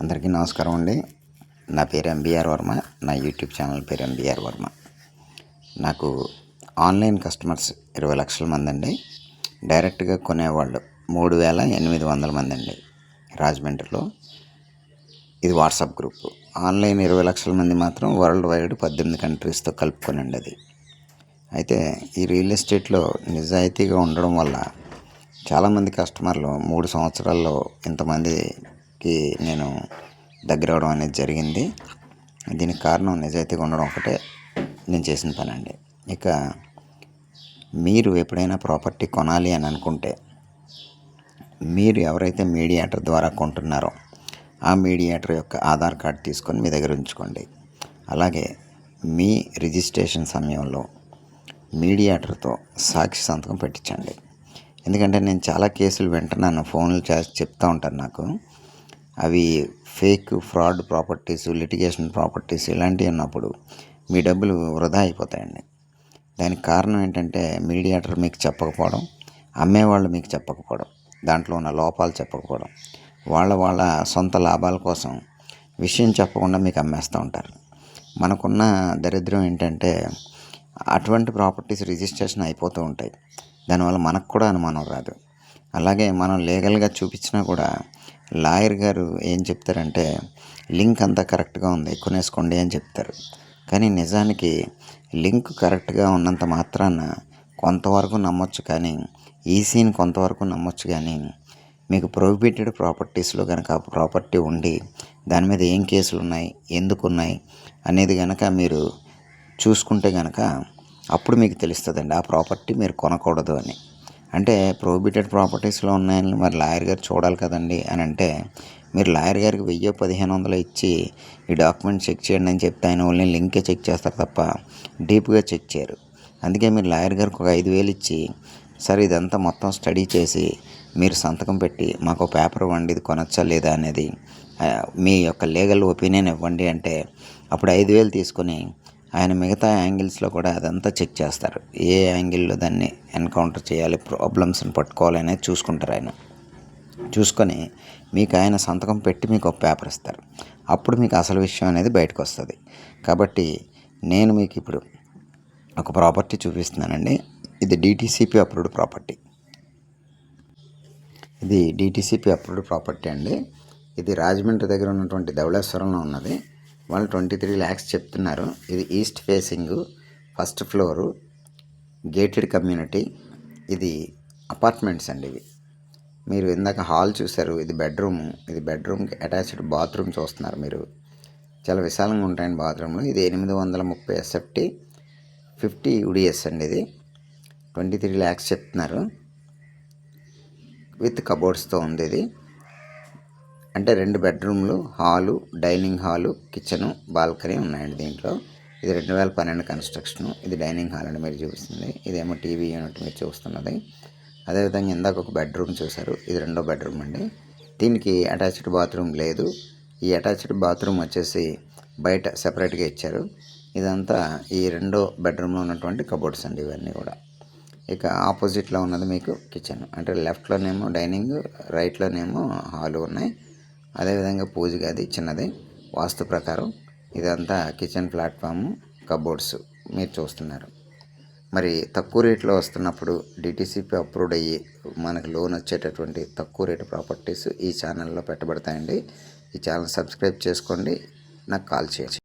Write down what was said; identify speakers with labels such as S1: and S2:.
S1: అందరికీ నమస్కారం అండి. నా పేరు ఎంబీఆర్ వర్మ. నా యూట్యూబ్ ఛానల్ పేరు ఎంబీఆర్ వర్మ. నాకు ఆన్లైన్ కస్టమర్స్ 20 లక్షల మంది అండి. డైరెక్ట్గా కొనేవాళ్ళు 3,800 మంది అండి రాజమండ్రిలో. ఇది వాట్సాప్ గ్రూప్. ఆన్లైన్ 20 లక్షల మంది మాత్రం వరల్డ్ వైడ్ 18 కంట్రీస్తో కలుపుకొనండి అది. అయితే ఈ రియల్ ఎస్టేట్లో నిజాయితీగా ఉండడం వల్ల చాలామంది కస్టమర్లు 3 సంవత్సరాల్లో ఇంతమందికి నేను దగ్గర అవడం అనేది జరిగింది. దీనికి కారణం నిజాయితీగా ఉండడం ఒకటే నేను చేసిన పని అండి. ఇక మీరు ఎప్పుడైనా ప్రాపర్టీ కొనాలి అని అనుకుంటే మీరు ఎవరైతే మీడియేటర్ ద్వారా కొంటున్నారో ఆ మీడియేటర్ యొక్క ఆధార్ కార్డు తీసుకొని మీ దగ్గర ఉంచుకోండి. అలాగే మీ రిజిస్ట్రేషన్ సమయంలో మీడియేటర్తో సాక్షి సంతకం పెట్టించండి. ఎందుకంటే నేను చాలా కేసులు వింటున్నాను, ఫోన్లు చేసి చెప్తూ ఉంటారు నాకు. అవి fake fraud properties, litigation properties ఇలాంటివి ఉన్నప్పుడు మీ డబ్బులు వృధా అయిపోతాయండి. దానికి కారణం ఏంటంటే మీడియేటర్ మీకు చెప్పకపోవడం, అమ్మేవాళ్ళు మీకు చెప్పకపోవడం, దాంట్లో ఉన్న లోపాలు చెప్పకపోవడం, వాళ్ళ సొంత లాభాల కోసం విషయం చెప్పకుండా మీకు అమ్మేస్తూ ఉంటారు. మనకున్న దరిద్రం ఏంటంటే అటువంటి ప్రాపర్టీస్ రిజిస్ట్రేషన్ అయిపోతూ ఉంటాయి. దానివల్ల మనకు కూడా అనుమానం రాదు. అలాగే మనం లీగల్గా చూపించినా కూడా లాయర్ గారు ఏం చెప్తారంటే లింక్ అంతా కరెక్ట్గా ఉంది, కొనేసుకోండి అని చెప్తారు. కానీ నిజానికి లింక్ కరెక్ట్గా ఉన్నంత మాత్రాన కొంతవరకు నమ్మొచ్చు, కానీ ఈసీని కొంతవరకు నమ్మొచ్చు. కానీ మీకు ప్రొహిబిటెడ్ ప్రాపర్టీస్లో కనుక ఆ ప్రాపర్టీ ఉండి దాని మీద ఏం కేసులు ఉన్నాయి, ఎందుకు ఉన్నాయి అనేది కనుక మీరు చూసుకుంటే కనుక అప్పుడు మీకు తెలుస్తుందండి ఆ ప్రాపర్టీ మీరు కొనకూడదు అని. అంటే ప్రొహిబిటెడ్ ప్రాపర్టీస్లో ఉన్నాయని మరి లాయర్ గారు చూడాలి కదండి అని అంటే మీరు లాయర్ గారికి 1000-1500 ఇచ్చి ఈ డాక్యుమెంట్ చెక్ చేయండి అని చెప్తే ఆయన ఓన్లీ లింకే చెక్ చేస్తారు తప్ప డీప్గా చెక్ చేయరు. అందుకే మీరు లాయర్ గారికి ఒక 5000 ఇచ్చి సరే ఇదంతా మొత్తం స్టడీ చేసి మీరు సంతకం పెట్టి మాకు పేపర్ ఇవ్వండి, ఇది కొనొచ్చా లేదా అనేది మీ యొక్క లీగల్ ఒపీనియన్ ఇవ్వండి అంటే అప్పుడు 5000 తీసుకొని ఆయన మిగతా యాంగిల్స్లో కూడా అదంతా చెక్ చేస్తారు. ఏ యాంగిల్లో దాన్ని ఎన్కౌంటర్ చేయాలి, ప్రాబ్లమ్స్ని పట్టుకోవాలి అనేది చూసుకుంటారు. ఆయన చూసుకొని మీకు ఆయన సంతకం పెట్టి మీకు ఒక పేపర్ ఇస్తారు. అప్పుడు మీకు అసలు విషయం అనేది బయటకు వస్తుంది. కాబట్టి నేను మీకు ఇప్పుడు ఒక ప్రాపర్టీ చూపిస్తున్నానండి. ఇది డిటిసిపి అప్రూవ్డ్ ప్రాపర్టీ. ఇది డిటిసిపి అప్రూవ్డ్ ప్రాపర్టీ అండి. ఇది రాజమండ్రి దగ్గర ఉన్నటువంటి ధవళేశ్వరంలో ఉన్నది. వాళ్ళు 23 lakhs చెప్తున్నారు. ఇది east facing, first floor, gated community. ఇది అపార్ట్మెంట్స్ అండి. ఇవి మీరు ఇందాక హాల్ చూశారు, ఇది బెడ్రూమ్కి అటాచ్డ్ బాత్రూమ్ చూస్తున్నారు మీరు. చాలా విశాలంగా ఉంటాయండి బాత్రూమ్లు. ఇది 830 SFT 50 UDS అండి. ఇది 23 lakhs చెప్తున్నారు. విత్ కబోర్డ్స్తో ఉంది. ఇది అంటే 2 బెడ్రూమ్లు, hall, dining hall, kitchen, balcony ఉన్నాయండి దీంట్లో. ఇది 2012 కన్స్ట్రక్షను. ఇది డైనింగ్ హాల్ అండి మీరు చూపిస్తుంది. ఇదేమో టీవీ యూనిట్ మీరు చూస్తున్నది. అదేవిధంగా ఇందాక ఒక బెడ్రూమ్ చూశారు, ఇది 2వ బెడ్రూమ్ అండి. దీనికి అటాచ్డ్ బాత్రూమ్ లేదు. ఈ అటాచ్డ్ బాత్రూమ్ వచ్చేసి బయట సెపరేట్గా ఇచ్చారు. ఇదంతా ఈ 2వ బెడ్రూమ్లో ఉన్నటువంటి కబోర్డ్స్ అండి ఇవన్నీ కూడా. ఇక ఆపోజిట్లో ఉన్నది మీకు కిచెన్. అంటే లెఫ్ట్లోనేమో డైనింగ్, రైట్లోనేమో హాలు ఉన్నాయి. అదేవిధంగా పూజ గది చిన్నది వాస్తు ప్రకారం. ఇదంతా కిచెన్ ప్లాట్ఫాము, కబోర్డ్స్ మీరు చూస్తున్నారు. మరి తక్కువ రేట్లో వస్తున్నప్పుడు డిటిసిపి అప్రూవ్డ్ అయ్యి మనకు లోన్ వచ్చేటటువంటి తక్కువ రేటు ప్రాపర్టీస్ ఈ ఛానల్లో పెట్టబడతాయండి. ఈ ఛానల్ సబ్స్క్రైబ్ చేసుకోండి, నాకు కాల్ చేయండి.